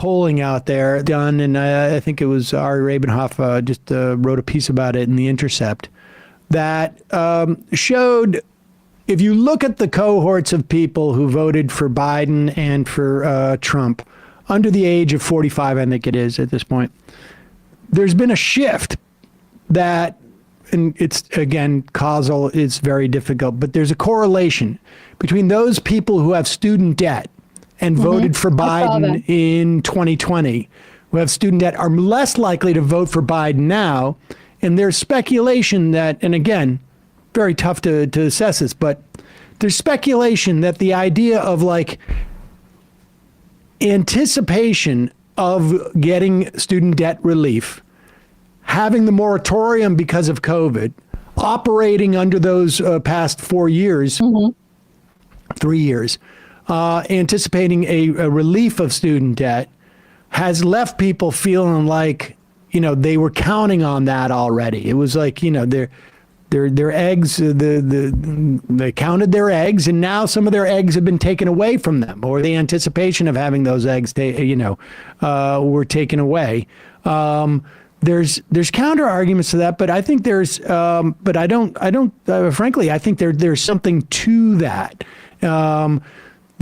polling out there done, and I think it was Ari Rabenhoff just wrote a piece about it in The Intercept that showed, if you look at the cohorts of people who voted for Biden and for Trump under the age of 45, I think it is at this point, there's been a shift that, and it's, again, causal, it's very difficult, but there's a correlation between those people who have student debt and voted for Biden in 2020, who have student debt, are less likely to vote for Biden now. And there's speculation that, and again, very tough to assess this, but there's speculation that the idea of like anticipation of getting student debt relief, having the moratorium because of COVID, operating under those past 4 years, 3 years, anticipating a relief of student debt, has left people feeling like, they were counting on that already. It was like, their eggs, they counted their eggs, and now some of their eggs have been taken away from them, or the anticipation of having those eggs, were taken away. There's counter arguments to that, but I think but I don't, frankly, I think there's something to that.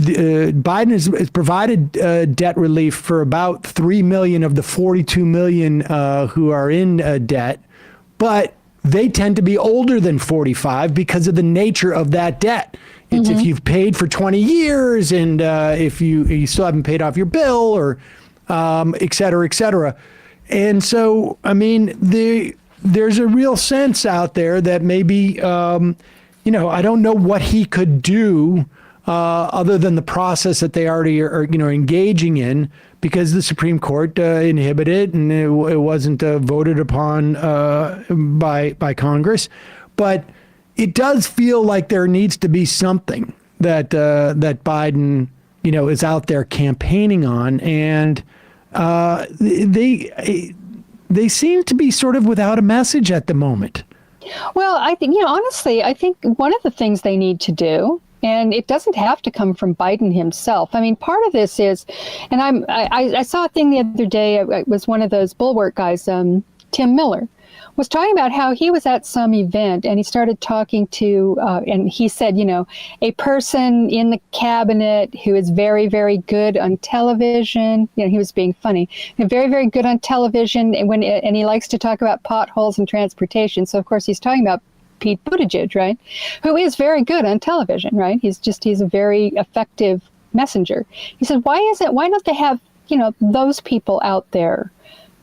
Biden has provided debt relief for about 3 million of the 42 million who are in debt, but they tend to be older than 45 because of the nature of that debt. It's if you've paid for 20 years and if you still haven't paid off your bill, or et cetera, et cetera. And so, I mean, there's a real sense out there that maybe, I don't know what he could do other than the process that they already are, engaging in, because the Supreme Court inhibited and it wasn't voted upon by Congress. But it does feel like there needs to be something that Biden, is out there campaigning on, and they seem to be sort of without a message at the moment. Well, I think, honestly, I think one of the things they need to do, and it doesn't have to come from Biden himself. I mean, part of this is, and I saw a thing the other day. It was one of those Bulwark guys, Tim Miller, was talking about how he was at some event and he started talking to, and he said, a person in the cabinet who is very, very good on television. He was being funny. Very, very good on television, and he likes to talk about potholes and transportation. So of course he's talking about Pete Buttigieg, right? Who is very good on television, right? He's a very effective messenger. He said, why don't they have, those people out there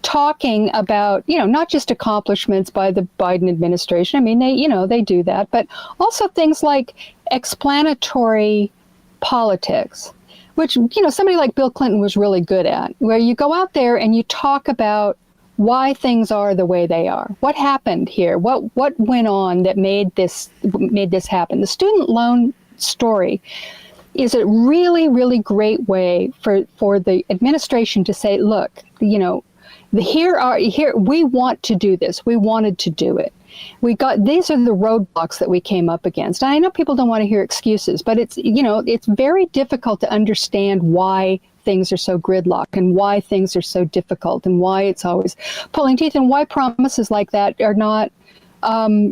talking about, not just accomplishments by the Biden administration. I mean, they do that, but also things like explanatory politics, which, somebody like Bill Clinton was really good at, where you go out there and you talk about why things are the way they are. What happened here? What went on that made this happen? The student loan story is a really, really great way for the administration to say, look, here we want to do this. We wanted to do it. These are the roadblocks that we came up against. And I know people don't want to hear excuses, but it's very difficult to understand why things are so gridlocked and why things are so difficult and why it's always pulling teeth and why promises like that are not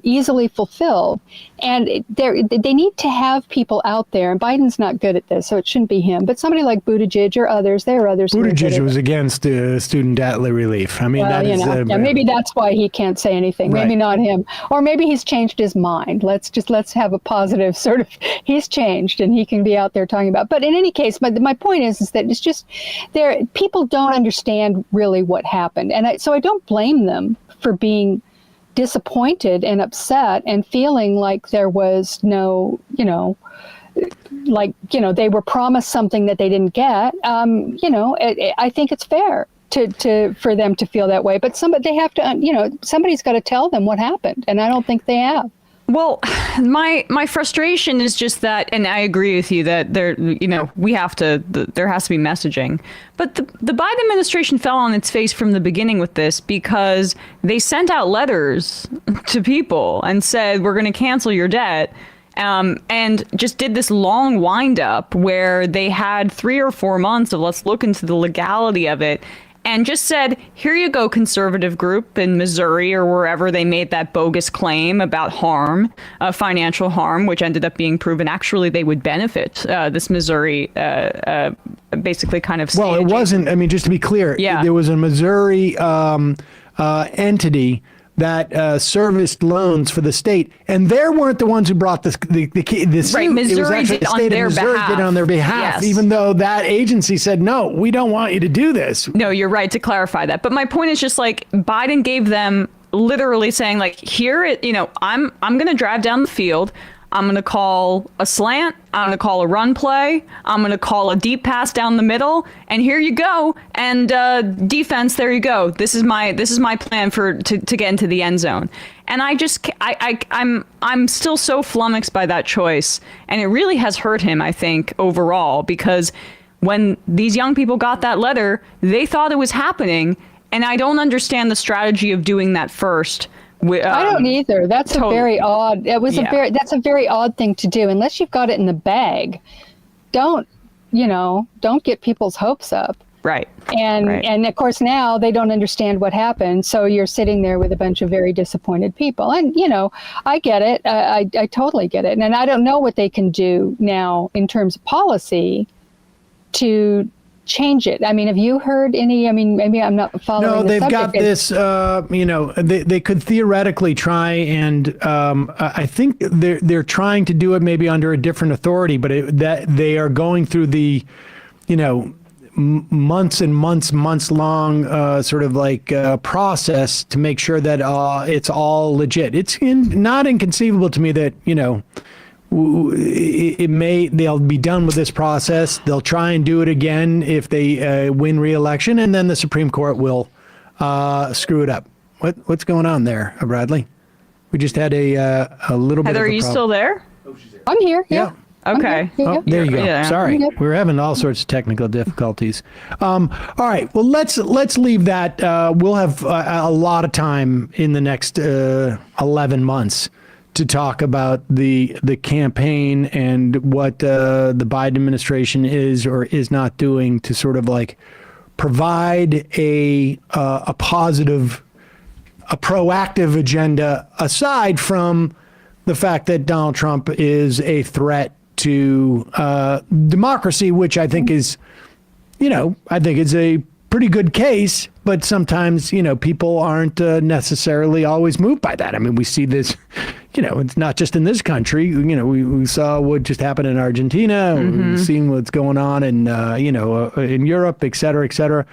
easily fulfilled. And they need to have people out there, and Biden's not good at this, so it shouldn't be him, but somebody like Buttigieg or others, there are others. Buttigieg was against student debt relief. I mean, well, maybe that's why he can't say anything. Right. Maybe not him, or maybe he's changed his mind. Let's have a positive sort of, he's changed and he can be out there talking about. But in any case, my point is that it's just people don't understand really what happened, and so I don't blame them for being disappointed and upset and feeling like there was no, they were promised something that they didn't get. I think it's fair for them to feel that way, but somebody's got to tell them what happened, and I don't think they have. Well, my frustration is just that, and I agree with you that there has to be messaging. But the Biden administration fell on its face from the beginning with this because they sent out letters to people and said, we're going to cancel your debt. and just did this long wind up where they had 3 or 4 months of let's look into the legality of it. And just said, here you go, conservative group in Missouri or wherever they made that bogus claim about harm, financial harm, which ended up being proven. Actually, they would benefit this Missouri basically kind of Well, it wasn't. I mean, just to be clear, there was a Missouri entity that serviced loans for the state, and they weren't the ones who brought the suit. Right, Missouri it was actually did the state on their of Missouri behalf. did it on their behalf, Yes. even though that agency said, no, we don't want you to do this. No, you're right to clarify that. But my point is just like Biden gave them literally saying like, here, I'm going to drive down the field. I'm going to call a slant. I'm going to call a run play. I'm going to call a deep pass down the middle. And here you go. And defense, there you go. This is my plan to get into the end zone. And I'm still so flummoxed by that choice. And it really has hurt him, I think, overall, because when these young people got that letter, they thought it was happening. And I don't understand the strategy of doing that first. I don't either. That's a very odd. It was that's a very odd thing to do. Unless you've got it in the bag, don't get people's hopes up. Right. And of course now they don't understand what happened. So you're sitting there with a bunch of very disappointed people. And I get it. I totally get it. And I don't know what they can do now in terms of policy to change it. I mean, have you heard any? I mean, maybe I'm not following. No, they've subject. got this. They could theoretically try, and I think they're trying to do it maybe under a different authority, but that they are going through the, months and months long sort of like process to make sure that it's all legit. It's not inconceivable to me that they'll be done with this process. They'll try and do it again if they win re-election, and then the Supreme Court will screw it up. What's going on there, Bradley? We just had a little bit Heather, of a are you problem. still there? I'm here. Yeah. Okay. Oh, there you go. Yeah. Sorry, we're having all sorts of technical difficulties. All right. Well, let's leave that. We'll have a lot of time in the next 11 months to talk about the campaign and what the Biden administration is or is not doing to sort of like provide a positive, a proactive agenda aside from the fact that Donald Trump is a threat to democracy, which I think is, I think is a pretty good case, but sometimes, people aren't necessarily always moved by that. I mean, we see this, it's not just in this country. We saw what just happened in Argentina. We've seen what's going on in, in Europe, et cetera, et cetera.